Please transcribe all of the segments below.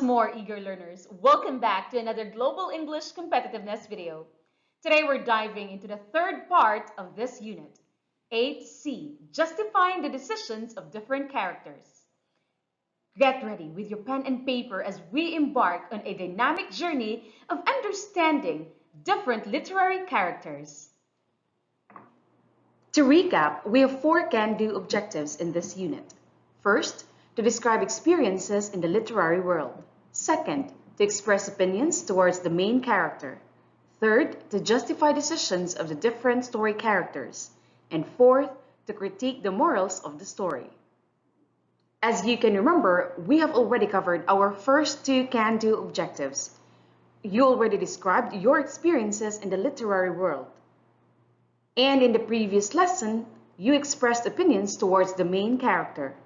more, eager learners. Welcome back to another Global English Competitiveness video. Today we're diving into the third part of this unit, 8C, justifying the decisions of different characters. Get ready with your pen and paper as we embark on a dynamic journey of understanding different literary characters. To recap, we have 4 can-do objectives in this unit. First, to describe experiences in the literary world. Second, to express opinions towards the main character. Third, to justify decisions of the different story characters. And fourth, to critique the morals of the story. As you can remember, we have already covered our first 2 can-do objectives. You already described your experiences in the literary world. And in the previous lesson, you expressed opinions towards the main character.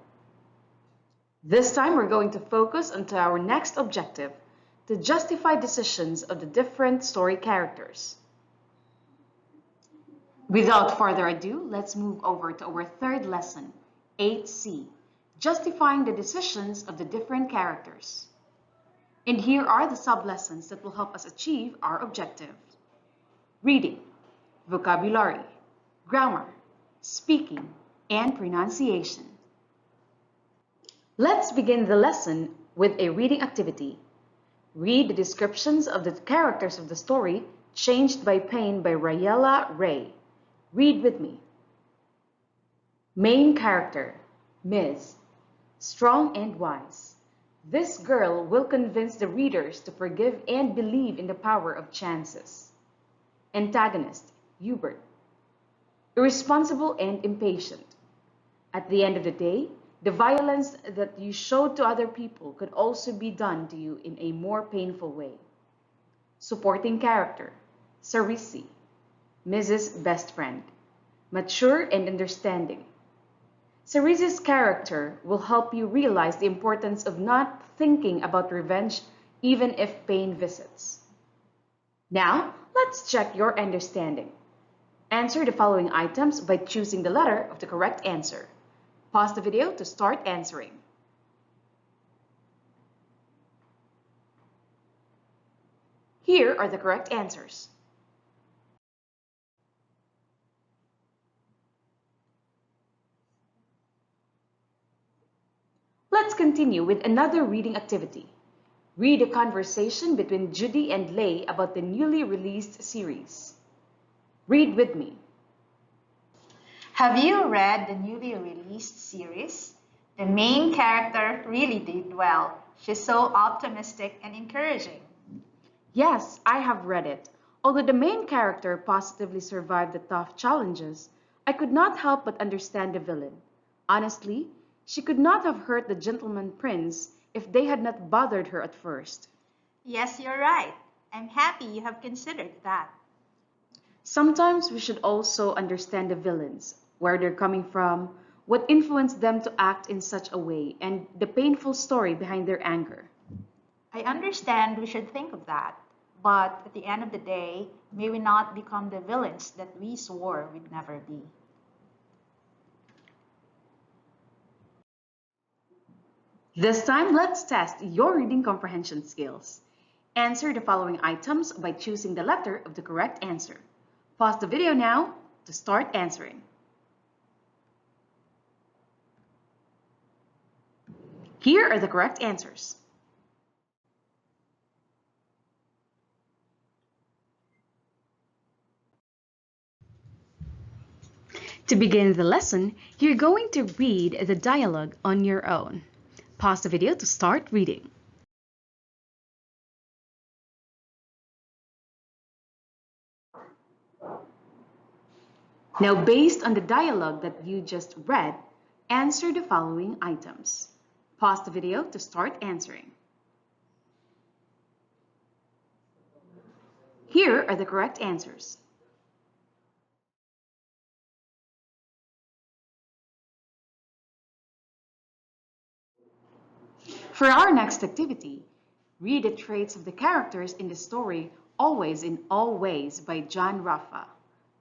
This time, we're going to focus on our next objective, to justify decisions of the different story characters. Without further ado, let's move over to our third lesson, 8C, justifying the decisions of the different characters. And here are the sub-lessons that will help us achieve our objective. Reading, vocabulary, grammar, speaking, and pronunciation. Let's begin the lesson with a reading activity. Read the descriptions of the characters of the story, Changed by Pain by Rayella Ray. Read with me. Main character, Ms. Strong and wise. This girl will convince the readers to forgive and believe in the power of chances. Antagonist, Hubert. Irresponsible and impatient. At the end of the day, the violence that you showed to other people could also be done to you in a more painful way. Supporting character, Sarisi, Mrs. Best Friend. Mature and understanding. Sarisi's character will help you realize the importance of not thinking about revenge even if pain visits. Now, let's check your understanding. Answer the following items by choosing the letter of the correct answer. Pause the video to start answering. Here are the correct answers. Let's continue with another reading activity. Read a conversation between Judy and Lay about the newly released series. Read with me. Have you read the newly released series? The main character really did well. She's so optimistic and encouraging. Yes, I have read it. Although the main character positively survived the tough challenges, I could not help but understand the villain. Honestly, she could not have hurt the gentleman prince if they had not bothered her at first. Yes, you're right. I'm happy you have considered that. Sometimes we should also understand the villains, where they're coming from, what influenced them to act in such a way, and the painful story behind their anger. I understand we should think of that. But at the end of the day, may we not become the villains that we swore we'd never be. This time, let's test your reading comprehension skills. Answer the following items by choosing the letter of the correct answer. Pause the video now to start answering. Here are the correct answers. To begin the lesson, you're going to read the dialogue on your own. Pause the video to start reading. Now, based on the dialogue that you just read, answer the following items. Pause the video to start answering. Here are the correct answers. For our next activity, read the traits of the characters in the story Always in All Ways by John Raffa.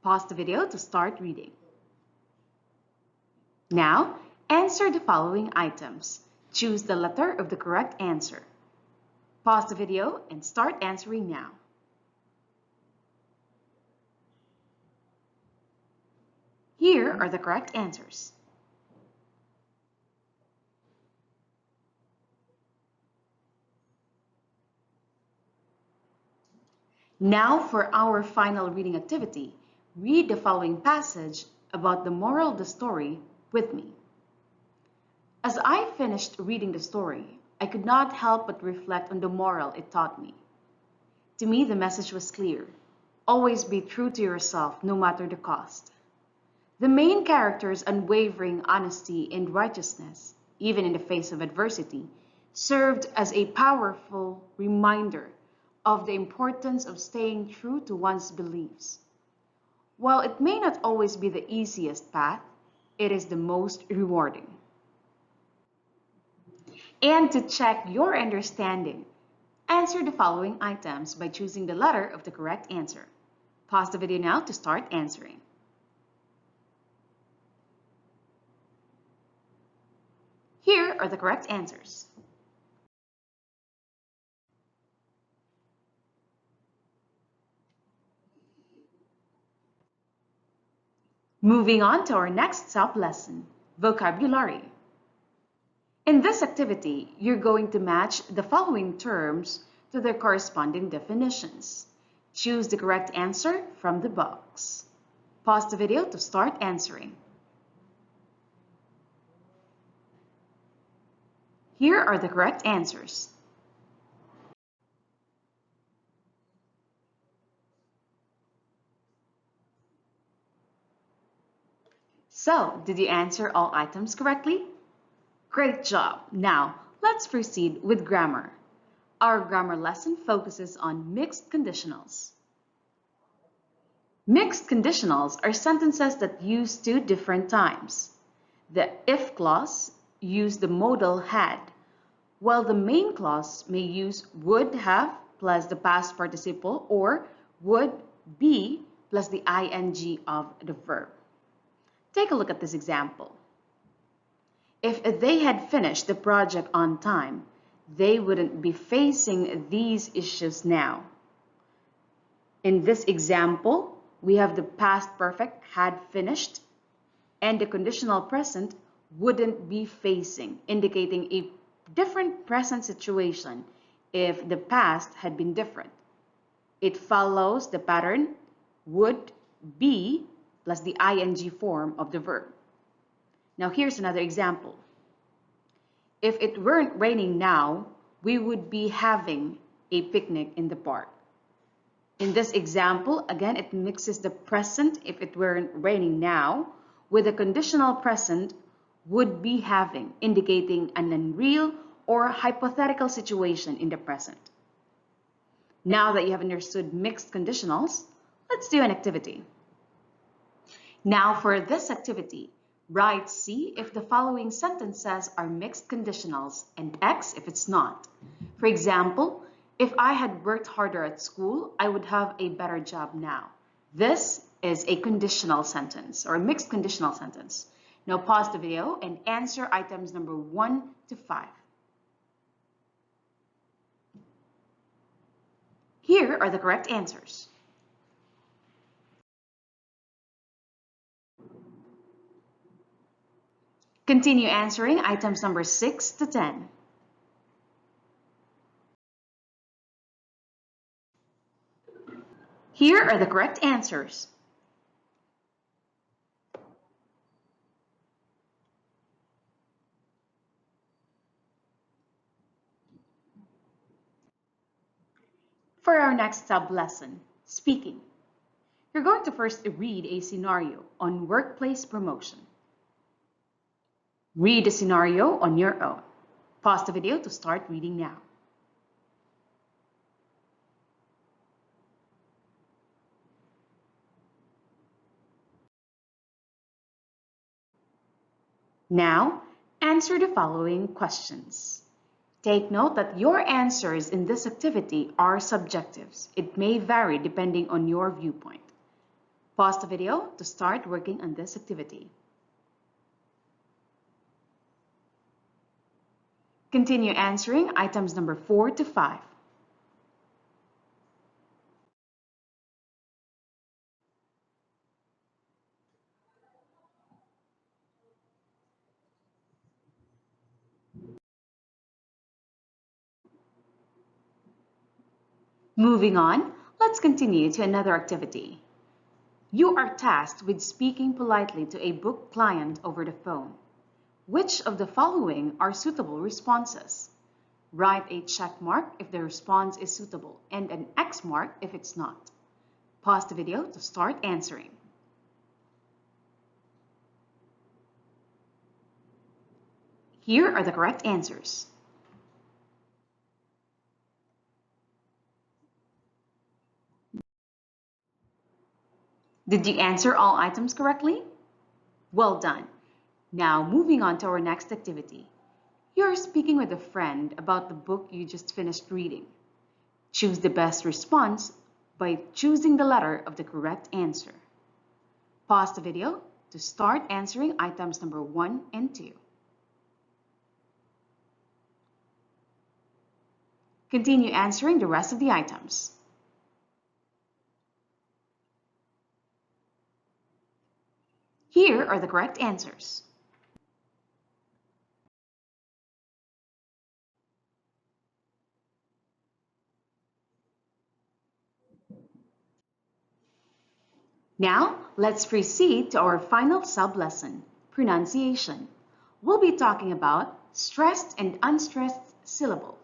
Pause the video to start reading. Now, answer the following items. Choose the letter of the correct answer. Pause the video and start answering now. Here are the correct answers. Now for our final reading activity, read the following passage about the moral of the story with me. As I finished reading the story, I could not help but reflect on the moral it taught me. To me, the message was clear. Always be true to yourself, no matter the cost. The main character's unwavering honesty and righteousness, even in the face of adversity, served as a powerful reminder of the importance of staying true to one's beliefs. While it may not always be the easiest path, it is the most rewarding. And to check your understanding, answer the following items by choosing the letter of the correct answer. Pause the video now to start answering. Here are the correct answers. Moving on to our next sub-lesson, vocabulary. In this activity, you're going to match the following terms to their corresponding definitions. Choose the correct answer from the box. Pause the video to start answering. Here are the correct answers. So, did you answer all items correctly? Great job! Now, let's proceed with grammar. Our grammar lesson focuses on mixed conditionals. Mixed conditionals are sentences that use two different times. The if clause uses the modal had, while the main clause may use would have plus the past participle or would be plus the ing of the verb. Take a look at this example. If they had finished the project on time, they wouldn't be facing these issues now. In this example, we have the past perfect had finished and the conditional present wouldn't be facing, indicating a different present situation if the past had been different. It follows the pattern would be plus the ing form of the verb. Now here's another example. If it weren't raining now, we would be having a picnic in the park. In this example, again, it mixes the present, if it weren't raining now, with the conditional present, would be having, indicating an unreal or hypothetical situation in the present. Now that you have understood mixed conditionals, let's do an activity. Now for this activity, write C if the following sentences are mixed conditionals and X if it's not. For example, if I had worked harder at school, I would have a better job now. This is a conditional sentence or a mixed conditional sentence. Now pause the video and answer items number 1 to 5. Here are the correct answers. Continue answering items number 6 to 10. Here are the correct answers. For our next sub-lesson, speaking, you're going to first read a scenario on workplace promotion. Read the scenario on your own. Pause the video to start reading now. Now, answer the following questions. Take note that your answers in this activity are subjectives. It may vary depending on your viewpoint. Pause the video to start working on this activity. Continue answering items number 4 to 5. Moving on, let's continue to another activity. You are tasked with speaking politely to a book client over the phone. Which of the following are suitable responses? Write a check mark if the response is suitable and an X mark if it's not. Pause the video to start answering. Here are the correct answers. Did you answer all items correctly? Well done. Now moving on to our next activity. You're speaking with a friend about the book you just finished reading. Choose the best response by choosing the letter of the correct answer. Pause the video to start answering items number 1 and 2. Continue answering the rest of the items. Here are the correct answers. Now, let's proceed to our final sub-lesson, pronunciation. We'll be talking about stressed and unstressed syllables.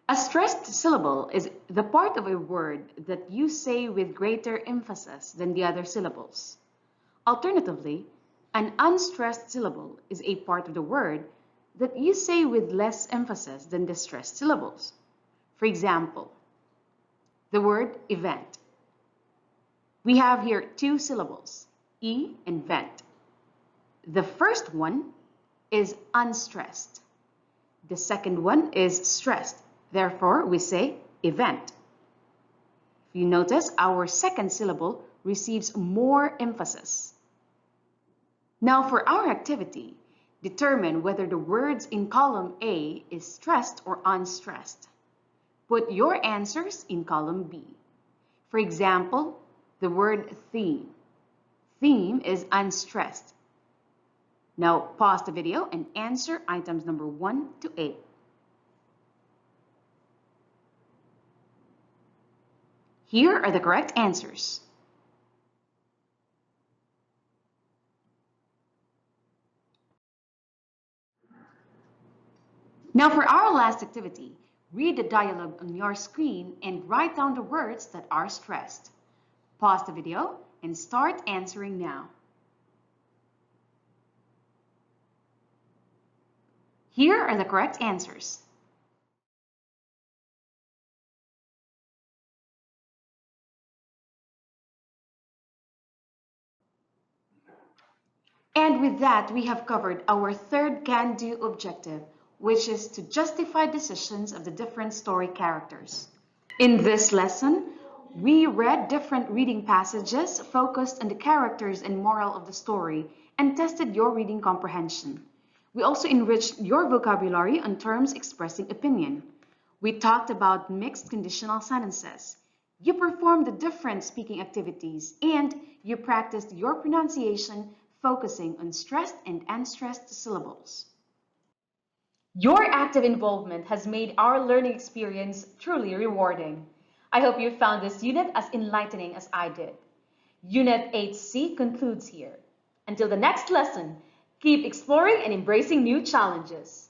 A stressed syllable is the part of a word that you say with greater emphasis than the other syllables. Alternatively, an unstressed syllable is a part of the word that you say with less emphasis than the stressed syllables. For example, the word event. We have here 2 syllables, E and vent. The first one is unstressed. The second one is stressed. Therefore, we say event. If you notice, our second syllable receives more emphasis. Now for our activity, determine whether the words in column A is stressed or unstressed. Put your answers in column B. For example, the word theme. Theme is unstressed. Now pause the video and answer items number 1 to 8. Here are the correct answers. Now for our last activity, read the dialogue on your screen and write down the words that are stressed. Pause the video and start answering now. Here are the correct answers. And with that, we have covered our third can-do objective, which is to justify decisions of the different story characters. In this lesson, we read different reading passages focused on the characters and moral of the story and tested your reading comprehension. We also enriched your vocabulary on terms expressing opinion. We talked about mixed conditional sentences. You performed the different speaking activities and you practiced your pronunciation focusing on stressed and unstressed syllables. Your active involvement has made our learning experience truly rewarding. I hope you found this unit as enlightening as I did. Unit 8C concludes here. Until the next lesson, keep exploring and embracing new challenges.